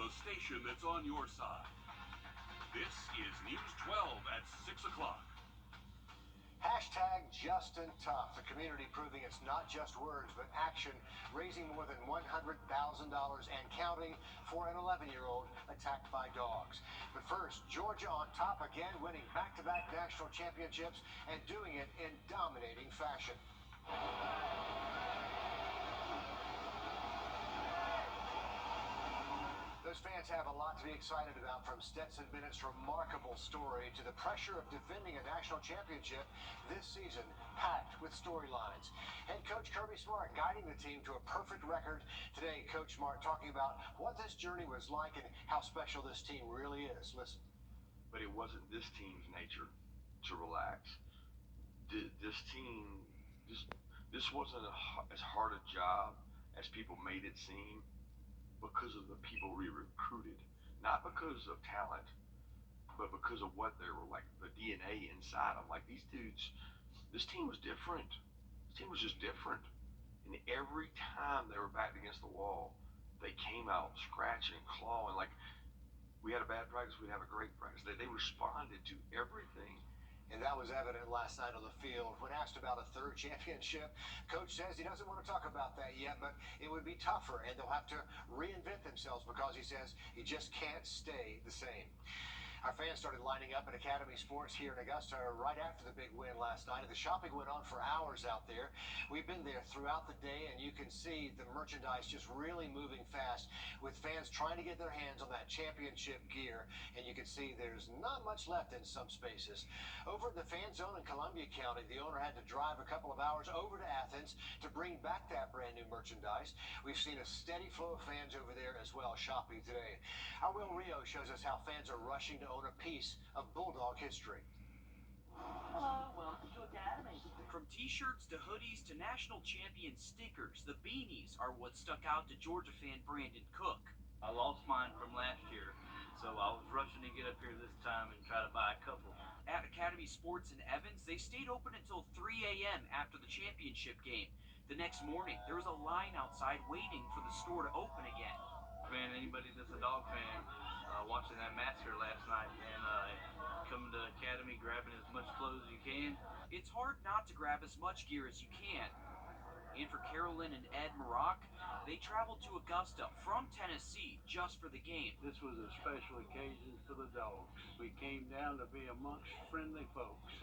the station that's on your side. This is News 12 at 6 o'clock. Hashtag Justin Tough. The community proving it's not just words, but action, raising more than $100,000 and counting for an 11-year-old attacked by dogs. But first, Georgia on top again, winning back-to-back national championships and doing it in dominating fashion. Those fans have a lot to be excited about, from Stetson Bennett's remarkable story to the pressure of defending a national championship this season, packed with storylines. Head coach Kirby Smart guiding the team to a perfect record today. Coach Smart talking about what this journey was like and how special this team really is. Listen. But it wasn't this team's nature to relax. This team, this wasn't as hard a job as people made it seem, because of the people we recruited, not because of talent, but because of what they were like, the DNA inside them. Like, these dudes, this team was different. This team was just different. And every time they were backed against the wall, they came out scratching, clawing. Like, we had a bad practice, we'd have a great practice. They responded to everything. And that was evident last night on the field. When asked about a third championship, Coach says he doesn't want to talk about that yet, but it would be tougher, and they'll have to reinvent themselves because he says he just can't stay the same. Our fans started lining up at Academy Sports here in Augusta right after the big win last night, and the shopping went on for hours out there. We've been there throughout the day, and you can see the merchandise just really moving fast, with fans trying to get their hands on that championship gear, and you can see there's not much left in some spaces. Over at the fan zone in Columbia County, the owner had to drive a couple of hours over to Athens to bring back that brand new merchandise. We've seen a steady flow of fans over there as well shopping today. Our Will Rio shows us how fans are rushing to own a piece of Bulldog history. Hello, welcome to Academy. From t-shirts to hoodies to national champion stickers, the beanies are what stuck out to Georgia fan Brandon Cook. I lost mine from last year, so I was rushing to get up here this time and try to buy a couple. At Academy Sports in Evans, they stayed open until 3 a.m. after the championship game. The next morning, there was a line outside waiting for the store to open again. Man, anybody that's a dog fan, watching that massacre last night and coming to Academy, grabbing as much clothes as you can. It's hard not to grab as much gear as you can. And for Carolyn and Ed Maroc, they traveled to Augusta from Tennessee just for the game. This was a special occasion for the dogs. We came down to be amongst friendly folks.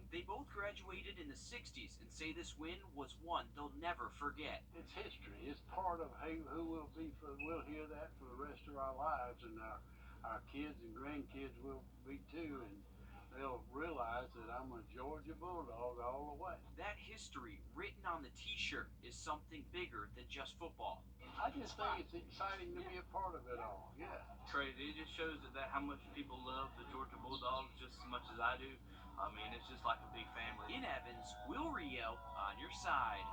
They both graduated in the 60s and say this win was one they'll never forget. It's history. It's part of who we'll be we'll hear that for the rest of our lives, and our kids and grandkids will be too, and they'll realize that I'm a Georgia Bulldog all the way. That history written on the t-shirt is something bigger than just football. I just think it's exciting to be a part of it all. Yeah. Crazy. It just shows that how much people love the Georgia Bulldogs just as much as I do. I mean, it's just like a big family. In Evans, Will Rio on your side.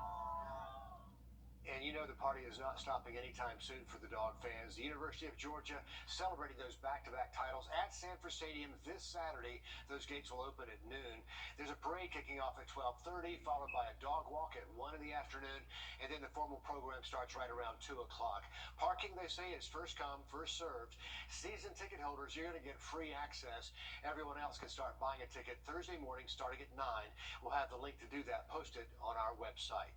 And you know the party is not stopping anytime soon for the dog fans. The University of Georgia celebrating those back-to-back titles at Sanford Stadium this Saturday. Those gates will open at noon. There's a parade kicking off at 12:30, followed by a dog walk at 1 in the afternoon, and then the formal program starts right around 2 o'clock. Parking, they say, is first come, first served. Season ticket holders, you're going to get free access. Everyone else can start buying a ticket Thursday morning starting at 9. We'll have the link to do that posted on our website.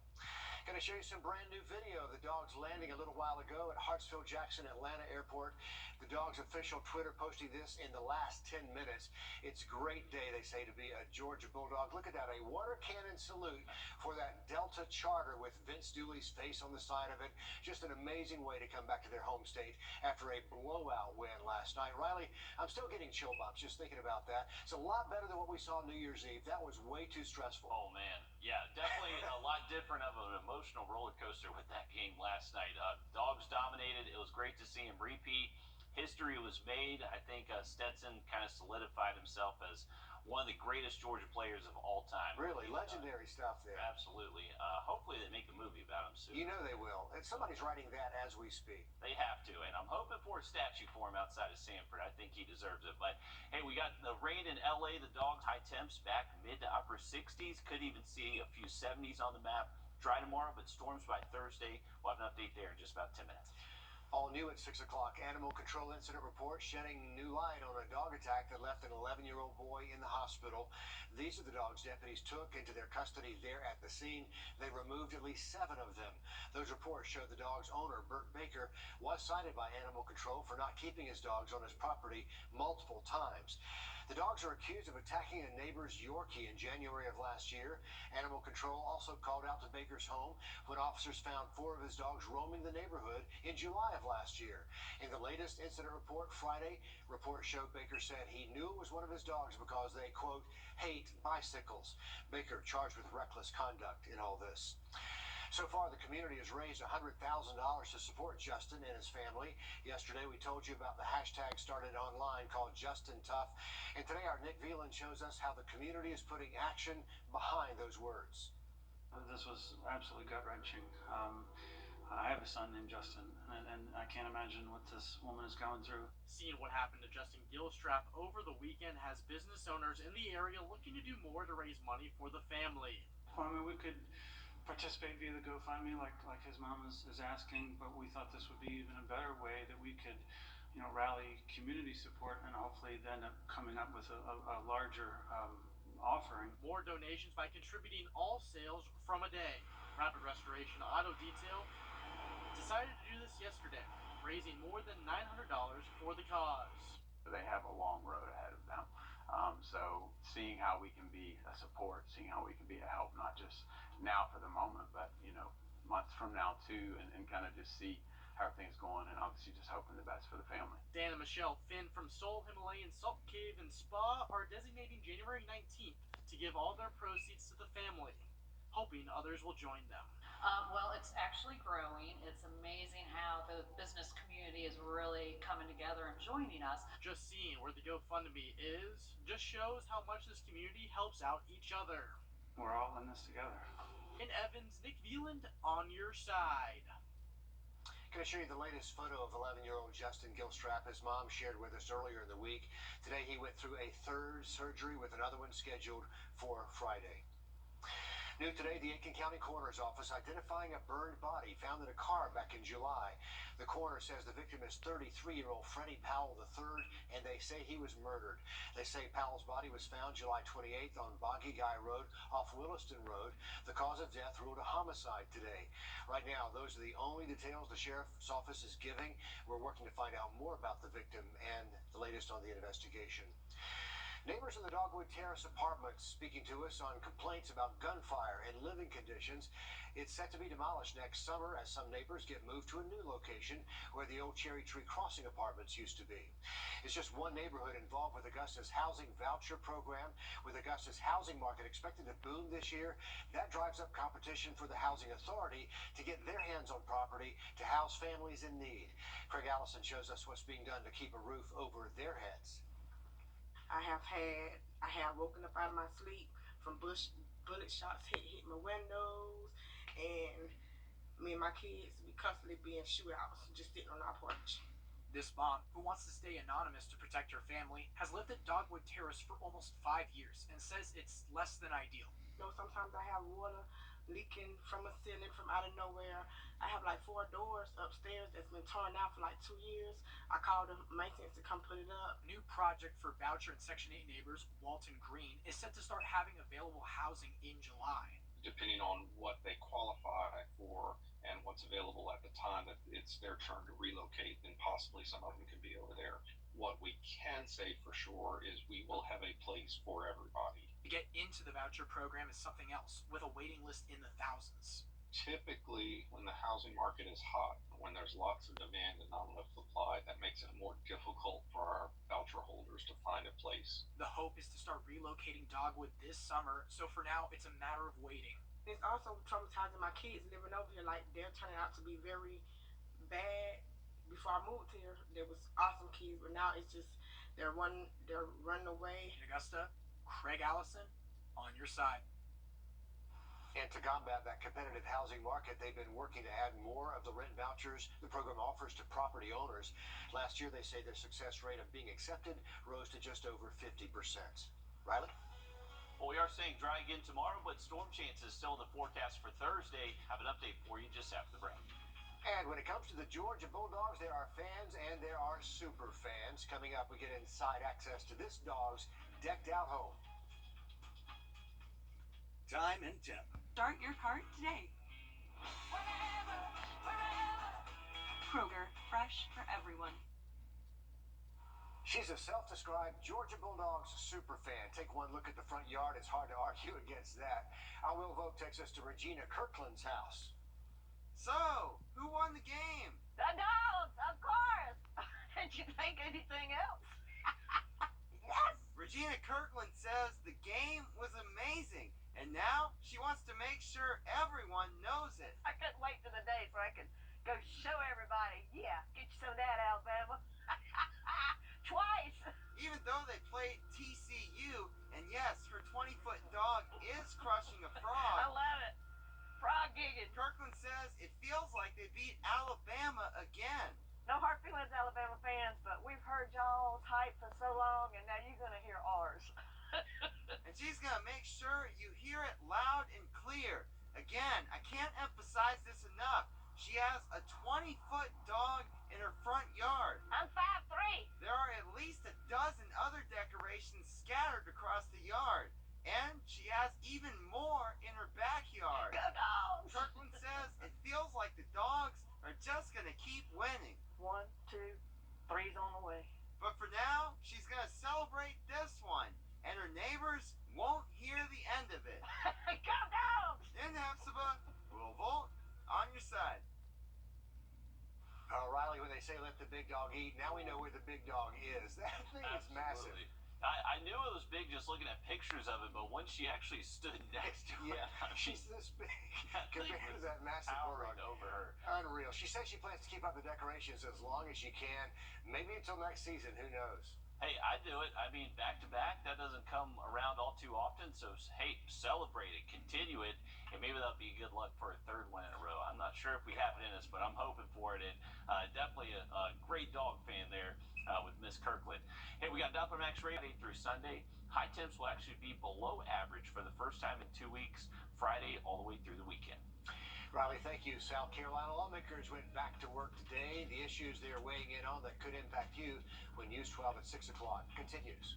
Going to show you some brand new video of the dogs landing a little while ago at Hartsfield-Jackson Atlanta Airport. The Dogs' official Twitter posting this in the last 10 minutes. It's a great day, they say, to be a Georgia Bulldog. Look at that, a water cannon salute for that Delta charter with Vince Dooley's face on the side of it. Just an amazing way to come back to their home state after a blowout win last night. Riley, I'm still getting chill bumps just thinking about that. It's a lot better than what we saw New Year's Eve. That was way too stressful. Oh, man. Yeah, definitely a lot different of an emotional roller coaster with that game last night. Dogs dominated. It was great to see him repeat. History was made. I think Stetson kind of solidified himself as one of the greatest Georgia players of all time. Really, legendary stuff there. Absolutely. Hopefully they make a movie about him soon. You know they will. And somebody's writing that as we speak. They have to, and I'm hoping for a statue for him outside of Sanford. I think he deserves it. But, hey, we got the rain in L.A. The Dogs, high temps back mid to upper 60s. Could even see a few 70s on the map. Dry tomorrow, but storms by Thursday. We'll have an update there in just about 10 minutes. All new at 6 o'clock, Animal Control Incident Report shedding new light on a dog attack that left an 11-year-old boy in the hospital. These are the dogs deputies took into their custody there at the scene. They removed at least 7 of them. Those reports show the dog's owner, Bert Baker, was cited by Animal Control for not keeping his dogs on his property multiple times. The dogs are accused of attacking a neighbor's Yorkie in January of last year. Animal Control also called out to Baker's home when officers found 4 of his dogs roaming the neighborhood in July of last year. In the latest incident report Friday, reports showed Baker said he knew it was one of his dogs because they, quote, hate bicycles. Baker charged with reckless conduct in all this. So far, the community has raised $100,000 to support Justin and his family. Yesterday, we told you about the hashtag started online called Justin Tough. And today, our Nick Veland shows us how the community is putting action behind those words. This was absolutely gut-wrenching. I have a son named Justin, and I can't imagine what this woman is going through. Seeing what happened to Justin Gilstrap over the weekend has business owners in the area looking to do more to raise money for the family. Well, I mean, we could participate via the GoFundMe like his mom is asking, but we thought this would be even a better way that we could, rally community support and hopefully end up coming up with a larger offering. More donations by contributing all sales from a day. Rapid Restoration Auto Detail decided to do this yesterday, raising more than $900 for the cause. They have a long road ahead of them. So seeing how we can be a support, seeing how we can be a help, not just now for the moment, but months from now too, and kind of just see how everything's going, and obviously just hoping the best for the family. Dan and Michelle Finn from Seoul Himalayan Salt Cave and Spa are designating January 19th to give all their proceeds to the family, hoping others will join them. Well, it's actually growing. It's amazing how the business community is really coming together and joining us. Just seeing where the GoFundMe is just shows how much this community helps out each other. We're all in this together. In Evans, Nick Veland on your side. Going to show you the latest photo of 11-year-old Justin Gilstrap. His mom shared with us earlier in the week. Today he went through a 3rd surgery with another one scheduled for Friday. New today, the Aiken County Coroner's Office identifying a burned body found in a car back in July. The coroner says the victim is 33-year-old Freddie Powell III, and they say he was murdered. They say Powell's body was found July 28th on Boggy Guy Road off Williston Road. The cause of death ruled a homicide today. Right now, those are the only details the sheriff's office is giving. We're working to find out more about the victim and the latest on the investigation. Neighbors in the Dogwood Terrace apartments speaking to us on complaints about gunfire and living conditions. It's set to be demolished next summer as some neighbors get moved to a new location where the old Cherry Tree Crossing apartments used to be. It's just one neighborhood involved with Augusta's housing voucher program. With Augusta's housing market expected to boom this year, that drives up competition for the Housing Authority to get their hands on property to house families in need. Craig Allison shows us what's being done to keep a roof over their heads. I have woken up out of my sleep from bullet shots hit my windows, and me and my kids, we constantly being shootouts, just sitting on our porch. This mom, who wants to stay anonymous to protect her family, has lived at Dogwood Terrace for almost 5 years and says it's less than ideal. Sometimes I have water leaking from a ceiling from out of nowhere. I have like 4 doors upstairs that's been torn out for like 2 years. I called the maintenance to come put it up. A new project for voucher and Section 8 neighbors, Walton Green, is set to start having available housing in July. Depending on what they qualify for and what's available at the time that it's their turn to relocate, then possibly some of them could be over there. What we can say for sure is we will have a place for everybody. To get into the voucher program is something else, with a waiting list in the thousands. Typically, when the housing market is hot, when there's lots of demand and not enough supply, that makes it more difficult for our voucher holders to find a place. The hope is to start relocating Dogwood this summer, so for now, it's a matter of waiting. It's also traumatizing my kids living over here. Like, they're turning out to be very bad. Before I moved here, there was awesome kids, but now it's just they're running away. In Augusta, Craig Allison on your side. And to combat that competitive housing market, they've been working to add more of the rent vouchers the program offers to property owners. Last year, they say their success rate of being accepted rose to just over 50%. Riley? Well, we are saying dry again tomorrow, but storm chances still in the forecast for Thursday. Have an update for you just after the break. And when it comes to the Georgia Bulldogs, there are fans and there are super fans. Coming up, we get inside access to this dog's decked out home. Time and temp. Start your cart today. Kroger, fresh for everyone. She's a self-described Georgia Bulldogs super fan. Take one look at the front yard. It's hard to argue against that. Our Will Vote takes us to Regina Kirkland's house. So, who won the game? The dogs, of course. Did you think anything else? Yes. Regina Kirkland says the game was amazing, and now she wants to make sure everyone knows it. I couldn't wait till the day so I could go show everybody. Yeah, get you some of that, Alabama. Twice. Even though they played TCU, and yes, her 20-foot dog is crushing a frog. I love it. Frog gigging. Kirkland says it feels like they beat Alabama again. No hard feelings, Alabama fans, but we've heard y'all's hype for so long, and now you're going to hear ours. And she's going to make sure you hear it loud and clear. Again, I can't emphasize this enough. She has a 20-foot dog in her front yard. I'm 5'3". There are at least a dozen other decorations scattered across the yard. And she has even more in her backyard. Go dogs! Kirkland says it feels like the dogs are just going to keep winning. 1, 2, 3's on the way. But for now, she's going to celebrate this one. And her neighbors won't hear the end of it. Go dogs! In Hepzibah, Will Vote on your side. Riley, when they say let the big dog eat, now we know where the big dog is. That thing is massive. I knew it was big just looking at pictures of it, but once she actually stood next to it, she's this big compared to that massive towering bulldog. over her. Unreal. She says she plans to keep up the decorations as long as she can, maybe until next season. Who knows? Hey, I do it. I mean, back to back, that doesn't come around all too often. So, hey, celebrate it, continue it, and maybe that'll be good luck for a third one in a row. I'm not sure if we have it in us, but I'm hoping for it. And definitely a great dog fan there with Miss Kirkland. Hey, we got Doppler Max Friday through Sunday. High temps will actually be below average for the first time in 2 weeks, Friday all the way through the weekend. Riley, thank you. South Carolina lawmakers went back to work today. The issues they're weighing in on that could impact you when News 12 at 6 o'clock continues.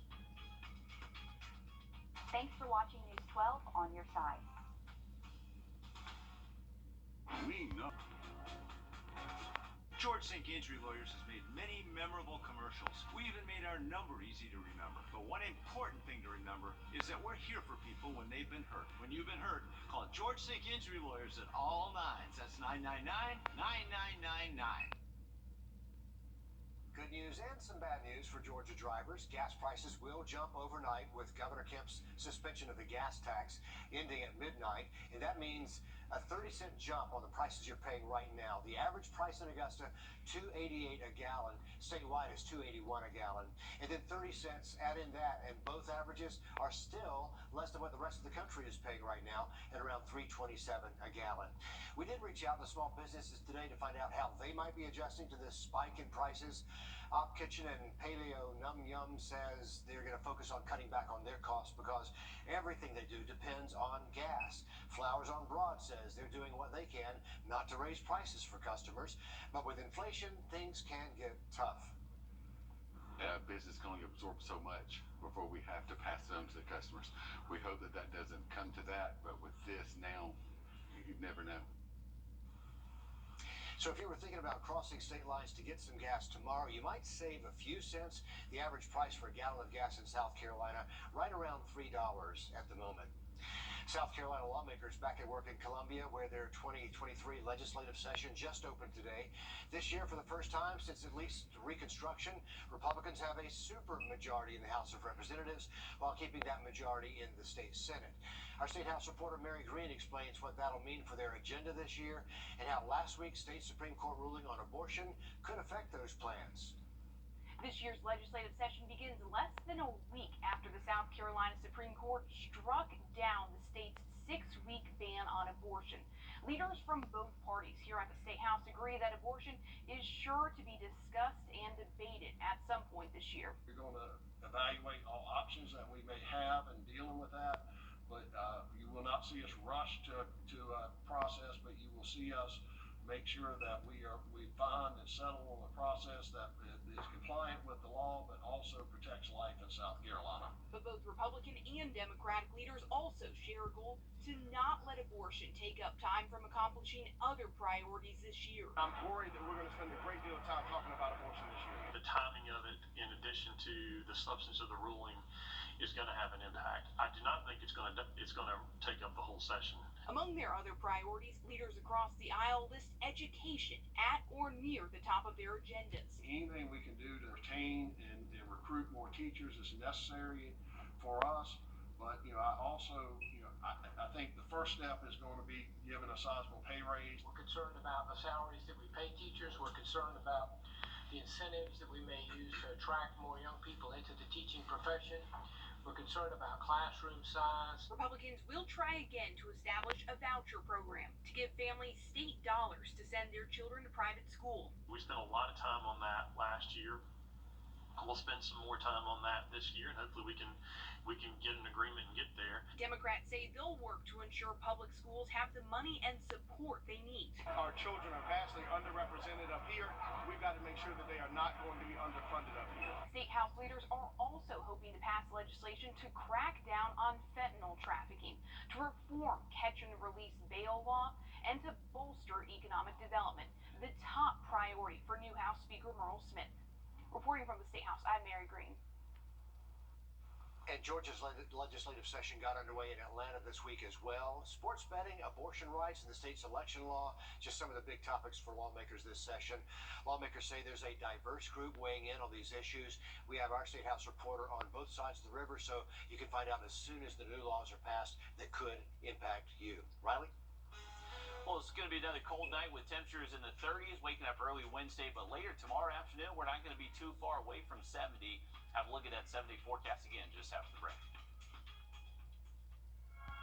Thanks for watching News 12 on your side. We know. George St. Injury Lawyers has made many memorable commercials. We even made our number easy to remember. But one important thing to remember is that we're here for people when they've been hurt. When you've been hurt, call George St. Injury Lawyers at all nines. That's 999-9999. Good news and some bad news for Georgia drivers. Gas prices will jump overnight with Governor Kemp's suspension of the gas tax ending at midnight. And that means a 30-cent jump on the prices you're paying right now. The average price in Augusta, $2.88 a gallon. Statewide is $2.81 a gallon. And then 30 cents, add in that, and both averages are still less than what the rest of the country is paying right now at around $3.27 a gallon. We did reach out to small businesses today to find out how they might be adjusting to this spike in prices. Op Kitchen and Paleo Num Yum says they're going to focus on cutting back on their costs because everything they do depends on gas. Flowers on Broad says they're doing what they can not to raise prices for customers, but with inflation, things can get tough. Business can only absorb so much before we have to pass it on to the customers. We hope that that doesn't come to that, but with this now, you never know. So if you were thinking about crossing state lines to get some gas tomorrow, you might save a few cents. The average price for a gallon of gas in South Carolina, right around $3 at the moment. South Carolina lawmakers back at work in Columbia, where their 2023 legislative session just opened today. This year, for the first time since at least Reconstruction, Republicans have a super majority in the House of Representatives while keeping that majority in the state Senate. Our State House reporter Mary Green explains what that'll mean for their agenda this year and how last week's state Supreme Court ruling on abortion could affect those plans. This year's legislative session begins less than a week after the South Carolina Supreme Court struck down the state's 6-week ban on abortion. Leaders from both parties here at the State House agree that abortion is sure to be discussed and debated at some point this year. We're going to evaluate all options that we may have in dealing with that, but you will not see us rush to a process, but you will see us make sure that we find and settle on a process that is compliant with the law, but also protects life in South Carolina. But both Republican and Democratic leaders also share a goal to not let abortion take up time from accomplishing other priorities this year. I'm worried that we're going to spend a great deal of time talking about abortion this year. The timing of it, in addition to the substance of the ruling, is going to have an impact. I do not think it's going to take up the whole session. Among their other priorities, leaders across the aisle list education at or near the top of their agendas. Anything we can do to retain and recruit more teachers is necessary for us. But, I also, I think the first step is going to be giving a sizable pay raise. We're concerned about the salaries that we pay teachers. We're concerned about the incentives that we may use to attract more young people into the teaching profession. We're concerned about classroom size. Republicans will try again to establish a voucher program to give families state dollars to send their children to private school. We spent a lot of time on that last year. We'll spend some more time on that this year, and hopefully we can get an agreement and get there. Democrats say they'll work to ensure public schools have the money and support they need. Our children are vastly underrepresented up here. We've got to make sure that they are not going to be underfunded up here. State House leaders are also hoping to pass legislation to crack down on fentanyl trafficking, to reform catch-and-release bail law, and to bolster economic development, the top priority for new House Speaker Merle Smith. Reporting from the State House, I'm Mary Green. And Georgia's legislative session got underway in Atlanta this week as well. Sports betting, abortion rights, and the state's election law, just some of the big topics for lawmakers this session. Lawmakers say there's a diverse group weighing in on these issues. We have our State House reporter on both sides of the river, so you can find out as soon as the new laws are passed that could impact you. Riley? Well, it's going to be another cold night with temperatures in the 30s, waking up early Wednesday, but later tomorrow afternoon, we're not going to be too far away from 70. Have a look at that 70 forecast again just after the break.